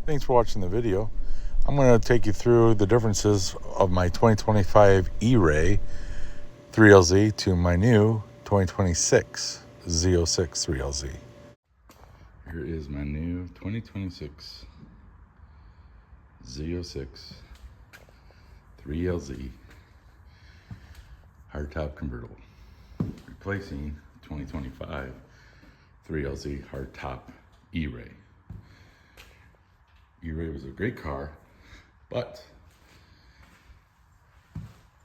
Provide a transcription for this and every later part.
Thanks for watching the video. I'm going to take you through the differences of my 2025 Eray 3LZ to my new 2026 Z06 3LZ. Here is my new 2026 Z06 3LZ hardtop convertible, replacing 2025 3LZ hardtop Eray. Eray was a great car, but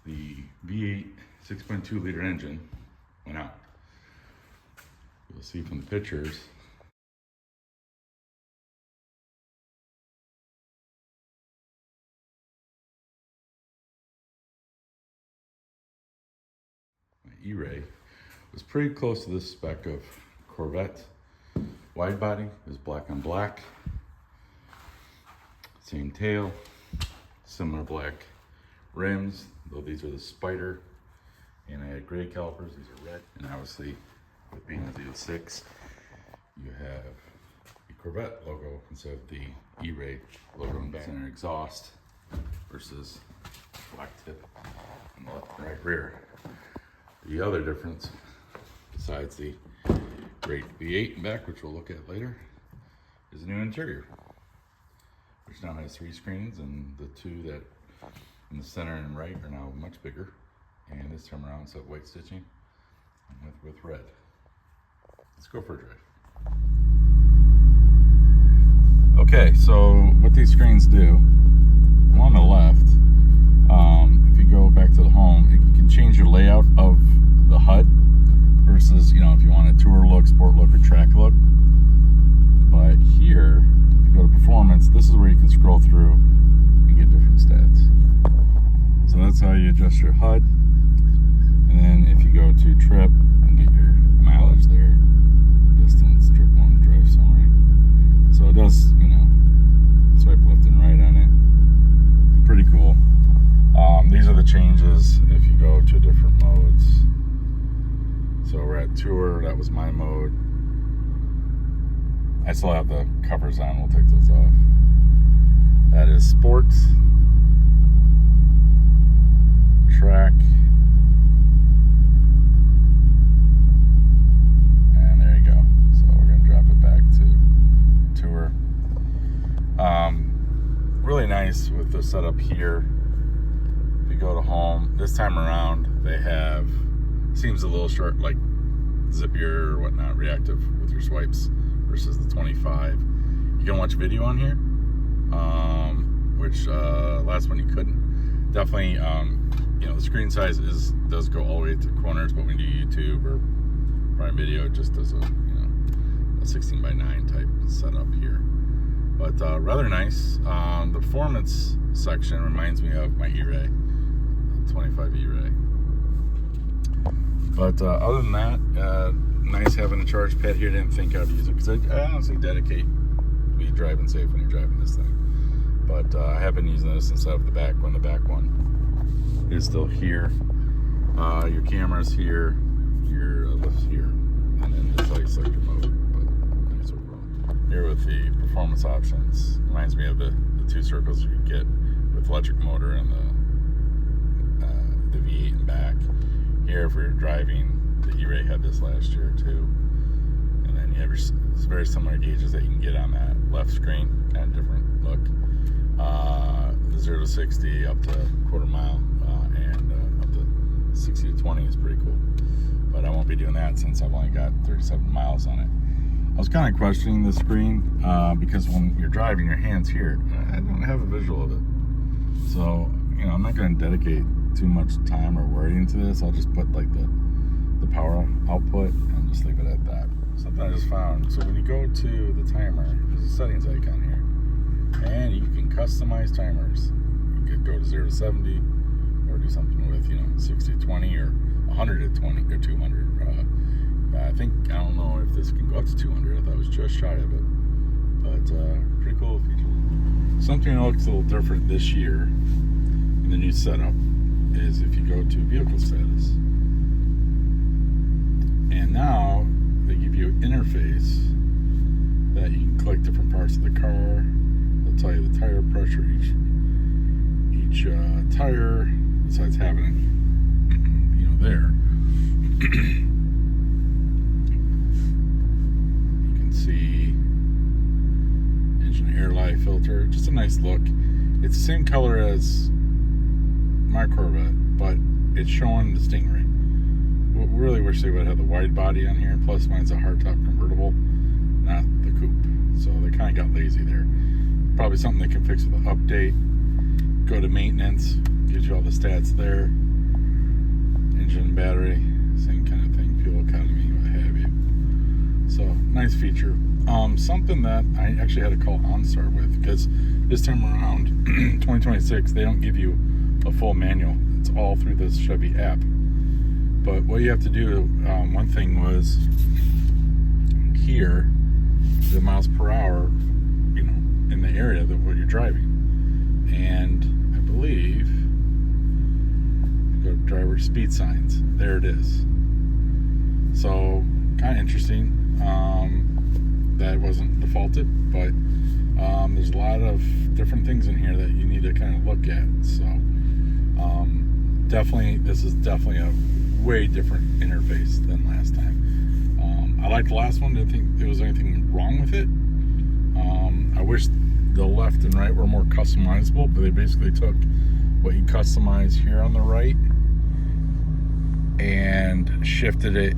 the V8 6.2 liter engine went out. You'll see from the pictures my Eray was pretty close to this spec of Corvette wide body. It was black on black, same tail, similar black rims, though these are the Spider, and I had gray calipers. These are red, and obviously with being a Z06, you have the Corvette logo instead of the Eray logo in the center exhaust versus black tip on the left and right rear. The other difference, besides the great V8 in back, which we'll look at later, is the new interior, which now has 3 screens, and the 2 that in the center and right are now much bigger. And this time around, it's white stitching with red. Let's go for a drive. Okay, so what these screens do, on the left, if you go back to the home, you can change your layout of the HUD versus, if you want a tour look, sport look, or track look. But here, if you go to performance, this is where you can scroll through and get different stats. So that's how you adjust your HUD. And then if you go to trip and get your mileage there, distance, trip 1, drive summary. So it does, swipe left and right on it. Pretty cool. These are the changes if you go to different modes. So we're at tour, that was my mode. I still have the covers on, we'll take those off. That is sports, track, and there you go. So we're gonna drop it back to tour. Really nice with the setup here. If you go to home, this time around they have, seems a little short, like zippier or whatnot, reactive with your swipes versus the 25. You can watch video on here, which last one you couldn't. Definitely, the screen size does go all the way to corners, but when you do YouTube or Prime Video, it just does a 16:9 type setup here. But rather nice. The performance section reminds me of my Eray, 25 Eray. But other than that, nice having a charge pad here. Didn't think I'd use it because I honestly dedicate to be driving safe when you're driving this thing. But I have been using this instead of the back one. The back one is still here. Your camera's here, your lift's here, and then this is how you select your mode. But nice overall. Here with the performance options, reminds me of the 2 circles you get with electric motor and the V8 in back. Here, if you're driving, the Eray had this last year too. And then you have your very similar gauges that you can get on that left screen, kind of different look. The 0 to 60 up to quarter mile, and up to 60 to 20 is pretty cool. But I won't be doing that since I've only got 37 miles on it. I was kind of questioning the screen because when you're driving, your hand's here. I don't have a visual of it. So, I'm not going to dedicate too much time or worry into this. I'll just put like the power output and just leave it at that. Something I just found. So when you go to the timer, there's a settings icon here, and you can customize timers. You could go to 0 to 70, or do something with 60 to 20 or 100 to 20 or 200. I don't know if this can go up to 200. I thought it was just shy of it, but pretty cool feature. Something that looks a little different this year in the new setup is if you go to vehicle status, and now they give you an interface that you can click different parts of the car. They'll pressure each tire, besides having it, there. You can see engine air light filter, just a nice look. It's the same color as my Corvette, but it's showing the Stingray. Really wish they would have the wide body on here. Plus, mine's a hardtop convertible, not the coupe. So they kind of got lazy there. Probably something they can fix with an update. Go to maintenance, gives you all the stats there. Engine, battery, same kind of thing. Fuel economy, what have you. So nice feature. Something that I actually had to call OnStar with, because this time around, 2026, they don't give you a full manual. It's all through this Chevy app. But what you have to do, one thing was here, the miles per hour, in the area that what you're driving. And I believe, go to driver speed signs. There it is. So kind of interesting. That wasn't defaulted, but there's a lot of different things in here that you need to kind of look at. So this is definitely a way different interface than last time. I liked the last one. Didn't think there was anything wrong with it. I wish the left and right were more customizable, but they basically took what you customize here on the right and shifted it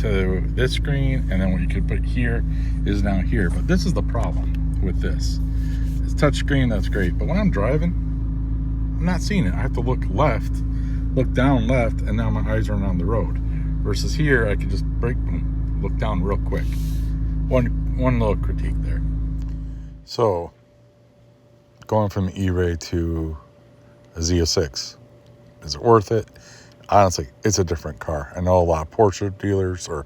to this screen, and then what you could put here is now here. But this is the problem with this. It's touch screen, that's great, but when I'm driving, I'm not seeing it. I have to look down left, and now my eyes are on the road. Versus here, I can just brake and look down real quick. One little critique there. So, going from Eray to a Z6, is it worth it? Honestly, it's a different car. I know a lot of Porsche dealers or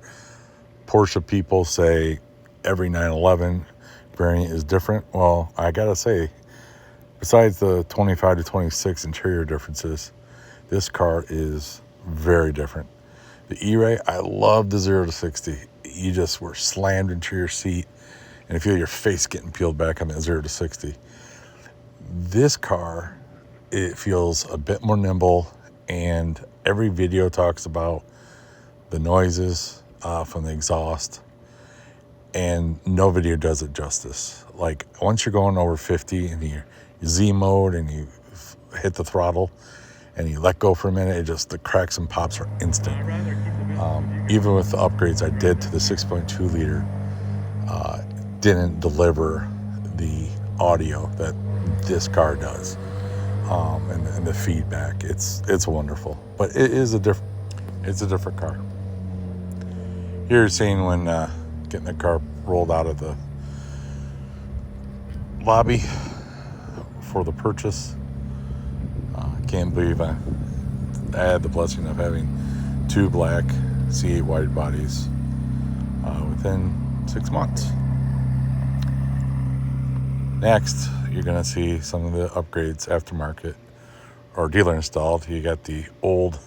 Porsche people say every 911 variant is different. Well, I gotta say, besides the 25 to 26 interior differences, this car is very different. The Eray, I love the 0 to 60. You just were slammed into your seat and you feel your face getting peeled back on that 0 to 60. This car, it feels a bit more nimble, and every video talks about the noises from the exhaust, and no video does it justice. Like, once you're going over 50 and you Z mode and you hit the throttle and you let go for a minute, the cracks and pops are instant. Even with the upgrades I did to the 6.2 liter, didn't deliver the audio that this car does. And the feedback, it's wonderful, but it's a different car. Here you're seeing when getting the car rolled out of the lobby for the purchase. Can't believe I had the blessing of having 2 black C8 wide bodies within 6 months. Next, you're going to see some of the upgrades aftermarket or dealer installed. You got the old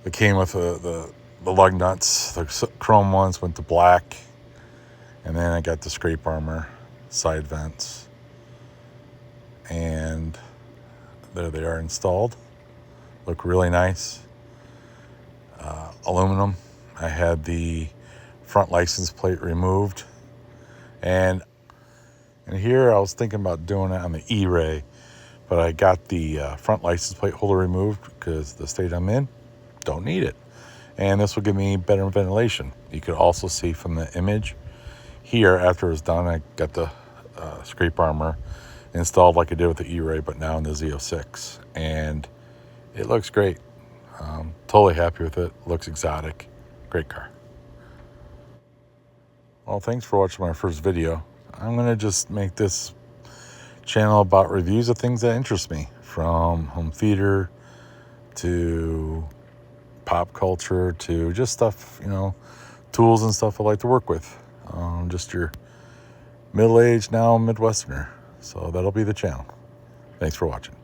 that came with the lug nuts. The chrome ones went to black. And then I got the scrape armor, side vents. And there they are installed. Look really nice. Aluminum. I had the front license plate removed. And here I was thinking about doing it on the Eray, but I got the front license plate holder removed because the state I'm in, don't need it. And this will give me better ventilation. You could also see from the image here, after it was done, I got the scrape armor installed like I did with the Eray, but now in the Z6. And it looks great. Totally happy with it. Looks exotic. Great car. Well, thanks for watching my first video. I'm going to just make this channel about reviews of things that interest me, from home theater to pop culture to just stuff, tools and stuff I like to work with. Just your middle-aged, now Midwesterner. So that'll be the channel. Thanks for watching.